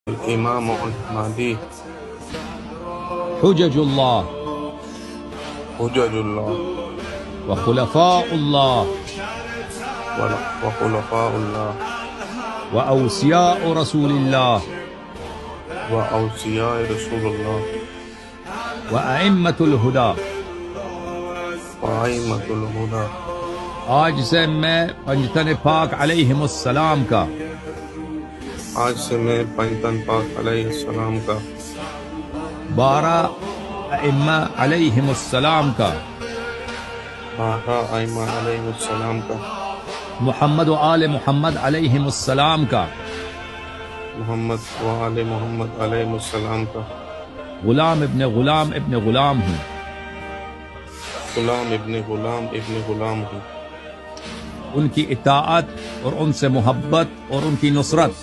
الإمام المهدي حجج الله حجج الله وخلفاء الله وخلفاء الله وأوصياء رسول الله وأوصياء رسول الله وأئمة الهدى। وأئمة الهدى। आज से मैं पंजतन पाक अलैहिमुस्सलाम का आज से मैं पंजतन पाक अलैहिस्सलाम का 12 अइम्मा अलैहिमुस्सलाम का 12 अइम्मा अलैहिस्सलाम का मुहम्मद व आले मुहम्मद अलैहिमुस्सलाम का मोहम्मद व आले मोहम्मद अलैहिस्सलाम का गुलाम इब्न गुलाम इब्न गुलाम हूँ। गुलाम इब्न गुलाम हूँ। उनकी इताअत और उनसे मोहब्बत और उनकी नुसरत